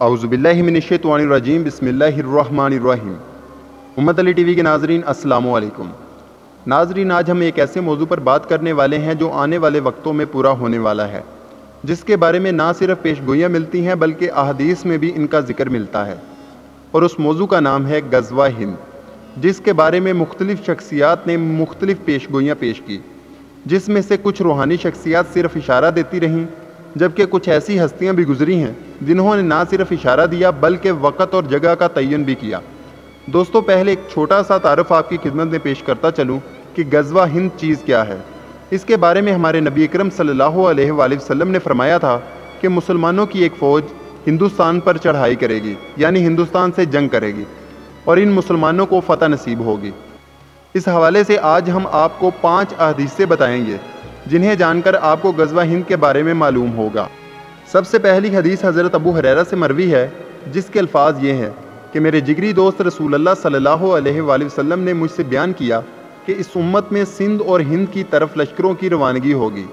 اعوذ باللہ من الشیطان الرجیم بسم اللہ الرحمن الرحیم۔ امت علی ٹی وی کے ناظرین السلام علیکم۔ ناظرین، آج ہم ایک ایسے موضوع پر بات کرنے والے ہیں جو آنے والے وقتوں میں پورا ہونے والا ہے، جس کے بارے میں نہ صرف پیش گوئیاں ملتی ہیں بلکہ احادیث میں بھی ان کا ذکر ملتا ہے، اور اس موضوع کا نام ہے غزوہ ہند، جس کے بارے میں مختلف شخصیات نے مختلف پیش گوئیاں پیش کی، جس میں سے کچھ روحانی شخصیات صرف اشارہ دیتی رہیں، جبکہ کچھ ایسی ہستیاں بھی گزری ہیں جنہوں نے نہ صرف اشارہ دیا بلکہ وقت اور جگہ کا تعین بھی کیا۔ دوستو، پہلے ایک چھوٹا سا تعارف آپ کی خدمت میں پیش کرتا چلوں کہ غزوہ ہند چیز کیا ہے۔ اس کے بارے میں ہمارے نبی اکرم صلی اللہ علیہ وآلہ وسلم نے فرمایا تھا کہ مسلمانوں کی ایک فوج ہندوستان پر چڑھائی کرے گی، یعنی ہندوستان سے جنگ کرے گی، اور ان مسلمانوں کو فتح نصیب ہوگی۔ اس حوالے سے آج ہم آپ کو 5 احادیثیں بتائیں گے جنہیں جان کر آپ کو غزوہ ہند کے بارے میں معلوم ہوگا۔ سب سے پہلی حدیث حضرت ابو ہریرہ سے مروی ہے، جس کے الفاظ یہ ہیں کہ میرے جگری دوست رسول اللہ صلی اللہ علیہ وآلہ وسلم نے مجھ سے بیان کیا کہ اس امت میں سندھ اور ہند کی طرف لشکروں کی روانگی ہوگی۔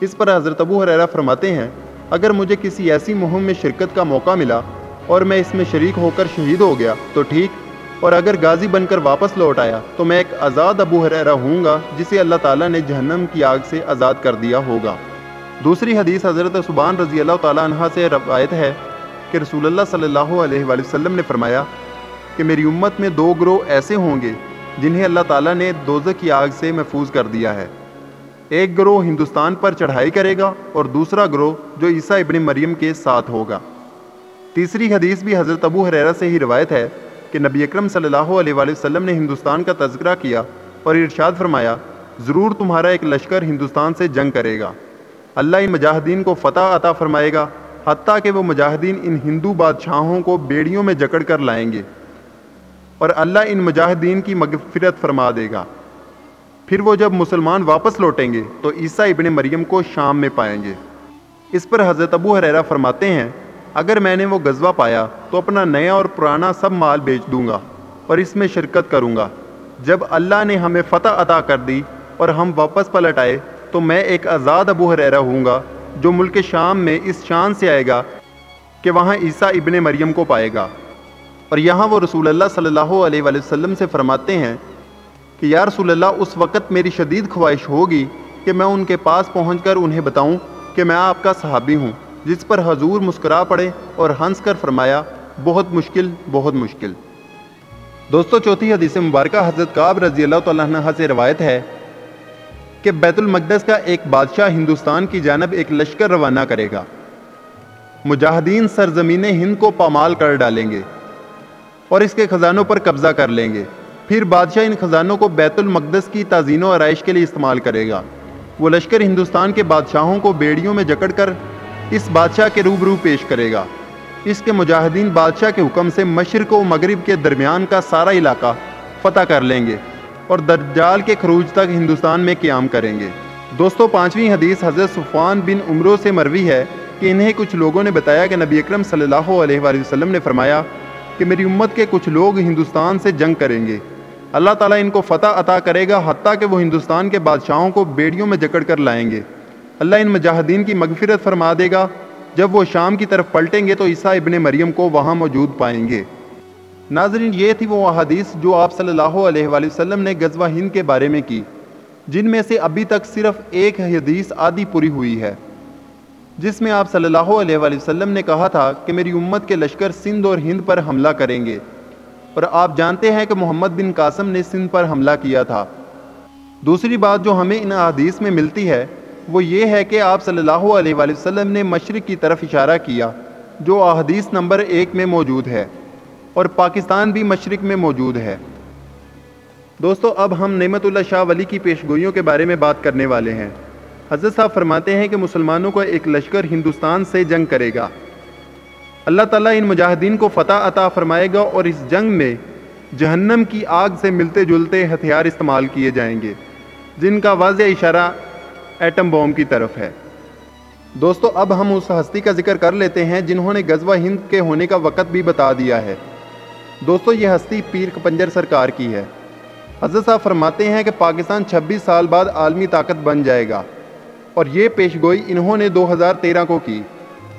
اس پر حضرت ابو ہریرہ فرماتے ہیں، اگر مجھے کسی ایسی مہم میں شرکت کا موقع ملا اور میں اس میں شریک ہو کر شہید ہو گیا تو ٹھیک، اور اگر غازی بن کر واپس لوٹ آیا تو میں ایک آزاد ابو ہریرہ ہوں گا جسے اللہ تعالیٰ نے جہنم کی آگ سے آزاد کر دیا ہوگا۔ دوسری حدیث حضرت ثوبان رضی اللہ تعالیٰ عنہ سے روایت ہے کہ رسول اللہ صلی اللہ علیہ وآلہ وسلم نے فرمایا کہ میری امت میں 2 گروہ ایسے ہوں گے جنہیں اللہ تعالیٰ نے دوزخ کی آگ سے محفوظ کر دیا ہے۔ ایک گروہ ہندوستان پر چڑھائی کرے گا اور دوسرا گروہ جو عیسیٰ ابن مریم کے ساتھ ہوگا۔ تیسری حدیث بھی حضرت ابو ہریرہ سے ہی روایت ہے کہ نبی اکرم صلی اللہ علیہ وآلہ وسلم نے ہندوستان کا تذکرہ کیا اور ارشاد فرمایا، ضرور تمہارا ایک لشکر ہندوستان سے جنگ کرے گا، اللہ ان مجاہدین کو فتح عطا فرمائے گا، حتیٰ کہ وہ مجاہدین ان ہندو بادشاہوں کو بیڑیوں میں جکڑ کر لائیں گے، اور اللہ ان مجاہدین کی مغفرت فرما دے گا۔ پھر وہ جب مسلمان واپس لوٹیں گے تو عیسیٰ ابن مریم کو شام میں پائیں گے۔ اس پر حضرت ابو ہریرہ فرماتے ہیں، اگر میں نے وہ غزوہ پایا تو اپنا نیا اور پرانا سب مال بیچ دوں گا اور اس میں شرکت کروں گا۔ جب اللہ نے ہمیں فتح عطا کر دی اور ہم واپس پلٹ آئے تو میں ایک آزاد ابو ہریرہ ہوں گا جو ملک شام میں اس شان سے آئے گا کہ وہاں عیسیٰ ابن مریم کو پائے گا۔ اور یہاں وہ رسول اللہ صلی اللہ علیہ وآلہ وسلم سے فرماتے ہیں کہ یا رسول اللہ، اس وقت میری شدید خواہش ہوگی کہ میں ان کے پاس پہنچ کر انہیں بتاؤں کہ میں آپ کا صحابی ہوں، جس پر حضور مسکرا پڑے اور ہنس کر فرمایا، بہت مشکل، بہت مشکل۔ دوستو، چوتھی حدیث مبارکہ حضرت کعب رضی اللہ تعالیٰ عنہ سے روایت ہے کہ بیت المقدس کا ایک بادشاہ ہندوستان کی جانب ایک لشکر روانہ کرے گا۔ مجاہدین سرزمین ہند کو پامال کر ڈالیں گے اور اس کے خزانوں پر قبضہ کر لیں گے۔ پھر بادشاہ ان خزانوں کو بیت المقدس کی تزئین و آرائش کے لیے استعمال کرے گا۔ وہ لشکر ہندوستان کے بادشاہوں کو بیڑیوں میں جکڑ کر اس بادشاہ کے روبرو پیش کرے گا۔ اس کے مجاہدین بادشاہ کے حکم سے مشرق و مغرب کے درمیان کا سارا علاقہ فتح کر لیں گے اور دجال کے خروج تک ہندوستان میں قیام کریں گے۔ دوستو، 5ویں حدیث حضرت صفوان بن عمرو سے مروی ہے کہ انہیں کچھ لوگوں نے بتایا کہ نبی اکرم صلی اللہ علیہ وآلہ وسلم نے فرمایا کہ میری امت کے کچھ لوگ ہندوستان سے جنگ کریں گے، اللہ تعالیٰ ان کو فتح عطا کرے گا حتیٰ کہ وہ ہندوستان کے بادشاہوں کو بیڑیوں میں جکڑ کر لائیں گے، اللہ ان مجاہدین کی مغفرت فرما دے گا۔ جب وہ شام کی طرف پلٹیں گے تو عیسیٰ ابن مریم کو وہاں موجود پائیں گے۔ ناظرین، یہ تھی وہ احادیث جو آپ صلی اللہ علیہ وآلہ وسلم نے غزوہ ہند کے بارے میں کی، جن میں سے ابھی تک صرف ایک حدیث آدھی پوری ہوئی ہے، جس میں آپ صلی اللہ علیہ وآلہ وسلم نے کہا تھا کہ میری امت کے لشکر سندھ اور ہند پر حملہ کریں گے، اور آپ جانتے ہیں کہ محمد بن قاسم نے سندھ پر حملہ کیا تھا۔ دوسری بات جو ہمیں ان احادیث میں ملتی ہے وہ یہ ہے کہ آپ صلی اللہ علیہ وآلہ وسلم نے مشرق کی طرف اشارہ کیا، جو احادیث نمبر 1 میں موجود ہے، اور پاکستان بھی مشرق میں موجود ہے۔ دوستو، اب ہم نعمت اللہ شاہ ولی کی پیشگوئیوں کے بارے میں بات کرنے والے ہیں۔ حضرت صاحب فرماتے ہیں کہ مسلمانوں کا ایک لشکر ہندوستان سے جنگ کرے گا، اللہ تعالیٰ ان مجاہدین کو فتح عطا فرمائے گا اور اس جنگ میں جہنم کی آگ سے ملتے جلتے ہتھیار استعمال کیے جائیں گے، جن کا واضح اشارہ ایٹم بوم کی طرف ہے۔ دوستو، اب ہم اس ہستی کا ذکر کر لیتے ہیں جنہوں نے غزوہ ہند کے ہونے کا وقت بھی بتا دیا ہے۔ دوستو، یہ ہستی پیر کپنجر سرکار کی ہے۔ حضرت صاحب فرماتے ہیں کہ پاکستان 26 سال بعد عالمی طاقت بن جائے گا، اور یہ پیشگوئی انہوں نے 2013 کو کی۔